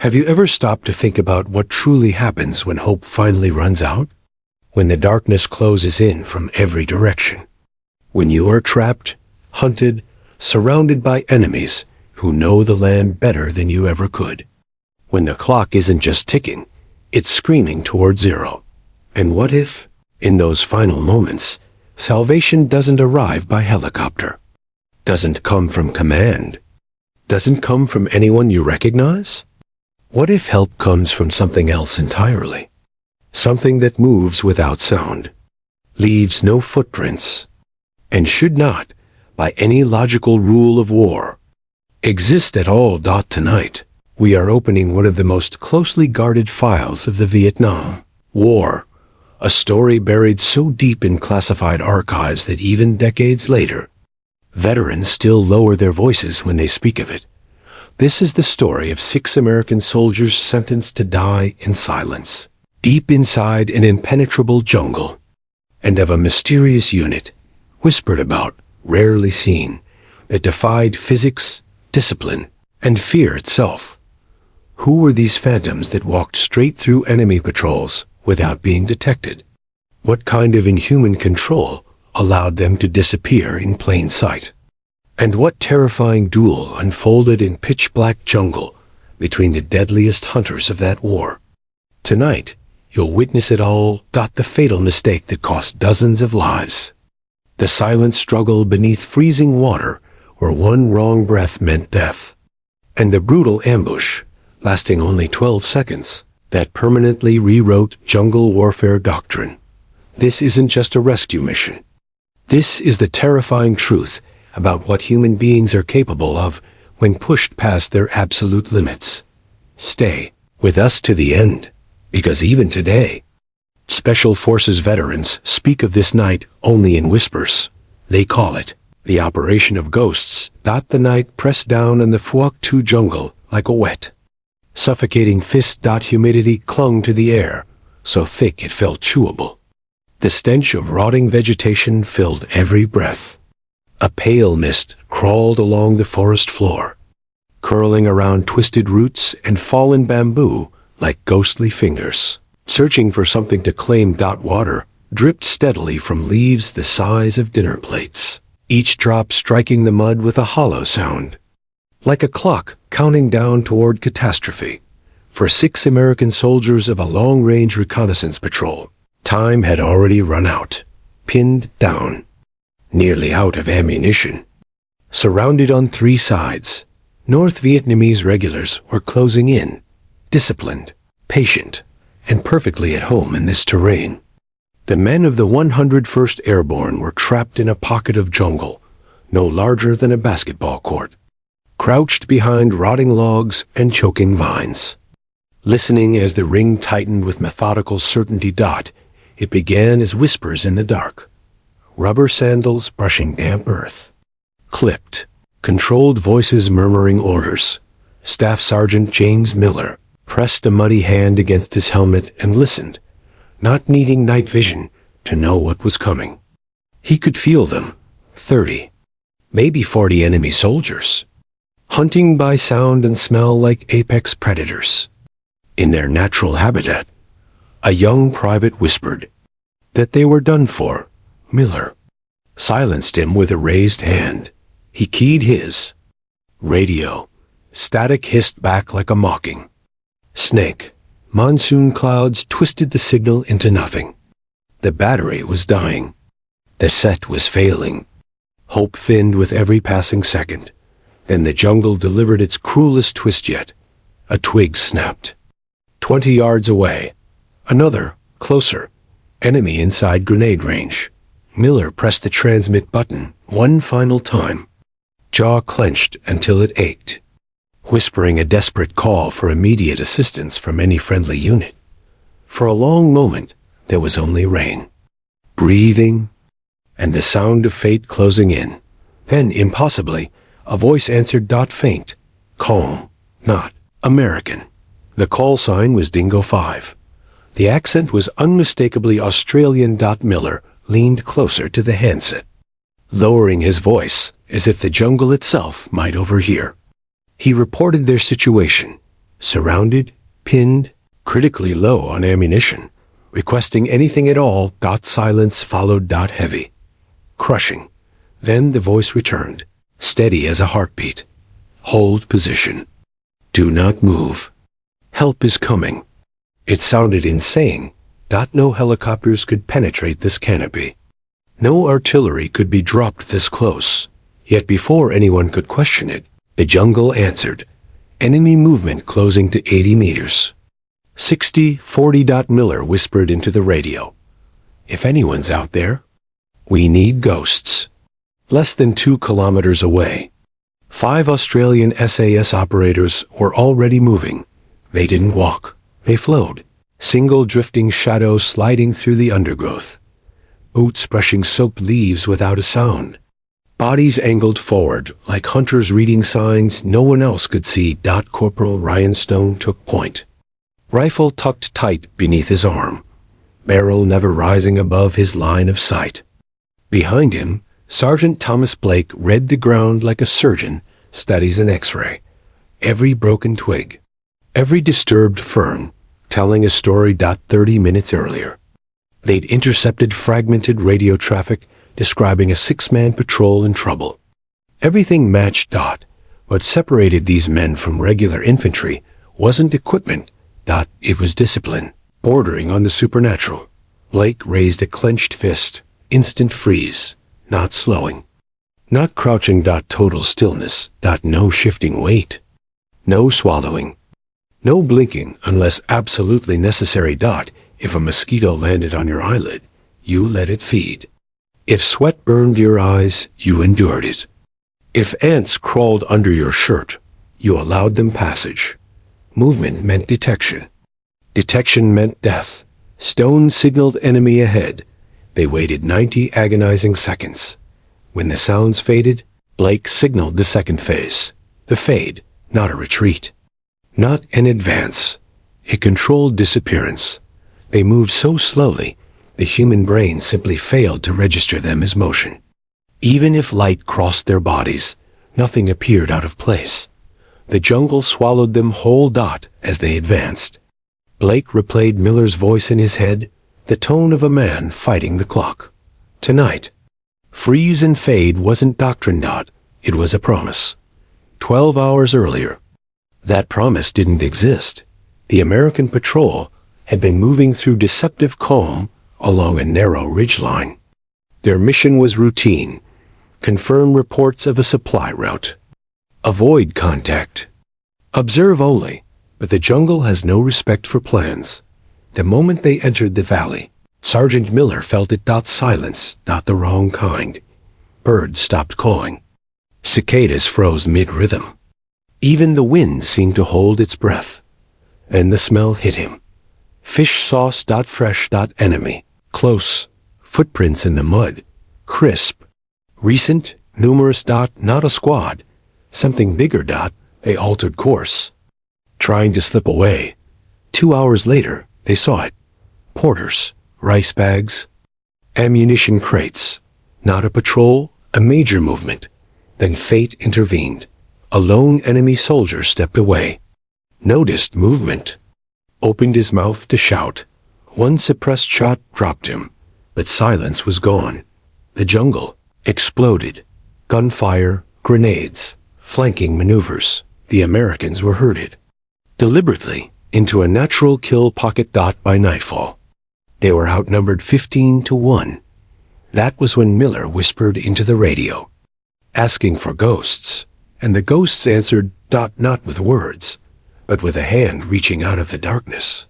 Have you ever stopped to think about what truly happens when hope finally runs out? When the darkness closes in from every direction. When you are trapped, hunted, surrounded by enemies who know the land better than you ever could. When the clock isn't just ticking, it's screaming toward zero. And what if, in those final moments, salvation doesn't arrive by helicopter? Doesn't come from command? Doesn't come from anyone you recognize? What if help comes from something else entirely? Something that moves without sound, leaves no footprints, and should not, by any logical rule of war, exist at all. Tonight, we are opening one of the most closely guarded files of the Vietnam War, a story buried so deep in classified archives that even decades later, veterans still lower their voices when they speak of it. This is the story of 6 American soldiers sentenced to die in silence, deep inside an impenetrable jungle, and of a mysterious unit, whispered about, rarely seen, that defied physics, discipline, and fear itself. Who were these phantoms that walked straight through enemy patrols without being detected? What kind of inhuman control allowed them to disappear in plain sight? And what terrifying duel unfolded in pitch-black jungle between the deadliest hunters of that war? Tonight, you'll witness it all. The fatal mistake that cost dozens of lives. The silent struggle beneath freezing water where one wrong breath meant death. And the brutal ambush, lasting only 12 seconds, that permanently rewrote jungle warfare doctrine. This isn't just a rescue mission. This is the terrifying truth about what human beings are capable of when pushed past their absolute limits. Stay with us to the end, because even today, Special Forces veterans speak of this night only in whispers. They call it the Operation of Ghosts. The night pressed down on the Phuoc Tu jungle like a wet, suffocating fist. Humidity clung to the air, so thick it felt chewable. The stench of rotting vegetation filled every breath. A pale mist crawled along the forest floor, curling around twisted roots and fallen bamboo like ghostly fingers, searching for something to claim. Water dripped steadily from leaves the size of dinner plates, each drop striking the mud with a hollow sound, like a clock counting down toward catastrophe. For 6 American soldiers of a long-range reconnaissance patrol, time had already run out, pinned down, nearly out of ammunition. Surrounded on 3 sides, North Vietnamese regulars were closing in, disciplined, patient, and perfectly at home in this terrain. The men of the 101st Airborne were trapped in a pocket of jungle, no larger than a basketball court, crouched behind rotting logs and choking vines. Listening as the ring tightened with methodical certainty. It began as whispers in the dark. Rubber sandals brushing damp earth. Clipped, controlled voices murmuring orders. Staff Sergeant James Miller pressed a muddy hand against his helmet and listened, not needing night vision to know what was coming. He could feel them, 30, maybe 40 enemy soldiers, hunting by sound and smell like apex predators. In their natural habitat, a young private whispered that they were done for. Miller silenced him with a raised hand. He keyed his radio. Static hissed back like a mocking snake. Monsoon clouds twisted the signal into nothing. The battery was dying. The set was failing. Hope thinned with every passing second. Then the jungle delivered its cruelest twist yet. A twig snapped. 20 yards away. Another, closer. Enemy inside grenade range. Miller pressed the transmit button one final time. Jaw clenched until it ached, whispering a desperate call for immediate assistance from any friendly unit. For a long moment, there was only rain, breathing, and the sound of fate closing in. Then, impossibly, a voice answered. Faint, calm, not American. The call sign was Dingo 5. The accent was unmistakably Australian. Miller leaned closer to the handset, lowering his voice as if the jungle itself might overhear. He reported their situation. surrounded, pinned, critically low on ammunition, requesting anything at all. Silence followed. Heavy, crushing. Then the voice returned, steady as a heartbeat. Hold position. Do not move. Help is coming. It sounded insane. No helicopters could penetrate this canopy. No artillery could be dropped this close. Yet before anyone could question it, the jungle answered. Enemy movement closing to 80 meters. 60-40. Miller whispered into the radio. If anyone's out there, we need ghosts. Less than 2 kilometers away, 5 Australian SAS operators were already moving. They didn't walk. They flowed. Single drifting shadows sliding through the undergrowth. Boots brushing soaked leaves without a sound. Bodies angled forward, like hunters reading signs no one else could see. Corporal Ryan Stone took point. Rifle tucked tight beneath his arm. Barrel never rising above his line of sight. Behind him, Sergeant Thomas Blake read the ground like a surgeon studies an X-ray. Every broken twig, every disturbed fern, telling a story. 30 minutes earlier, they'd intercepted fragmented radio traffic describing a 6-man patrol in trouble. Everything matched. What separated these men from regular infantry wasn't equipment. It was discipline, bordering on the supernatural. Blake raised a clenched fist. Instant freeze. Not slowing. Not crouching. Total stillness. No shifting weight. No swallowing. No blinking unless absolutely necessary. If a mosquito landed on your eyelid, you let it feed. If sweat burned your eyes, you endured it. If ants crawled under your shirt, you allowed them passage. Movement meant detection. Detection meant death. Stone signaled enemy ahead. They waited 90 agonizing seconds. When the sounds faded, Blake signaled the second phase. The fade, not a retreat. Not an advance. A controlled disappearance. They moved so slowly, the human brain simply failed to register them as motion. Even if light crossed their bodies, nothing appeared out of place. The jungle swallowed them whole. As they advanced, Blake replayed Miller's voice in his head, the tone of a man fighting the clock. Tonight, freeze and fade wasn't doctrine. It was a promise. 12 hours earlier, that promise didn't exist. The American patrol had been moving through deceptive calm along a narrow ridgeline. Their mission was routine. Confirm reports of a supply route. Avoid contact. Observe only, but the jungle has no respect for plans. The moment they entered the valley, Sergeant Miller felt it. Silence, the wrong kind. Birds stopped calling. Cicadas froze mid-rhythm. Even the wind seemed to hold its breath. Then the smell hit him. Fish sauce. Fresh. Enemy. Close. Footprints in the mud. Crisp. Recent. Numerous. Not a squad. Something bigger. They altered course. Trying to slip away. 2 hours later, they saw it. Porters. Rice bags. Ammunition crates. Not a patrol, a major movement. Then fate intervened. A lone enemy soldier stepped away. Noticed movement. Opened his mouth to shout. One suppressed shot dropped him. But silence was gone. The jungle exploded. Gunfire, grenades, flanking maneuvers. The Americans were herded deliberately into a natural kill pocket. By nightfall, they were outnumbered 15-1. That was when Miller whispered into the radio, asking for ghosts, and the ghosts answered, not with words, but with a hand reaching out of the darkness.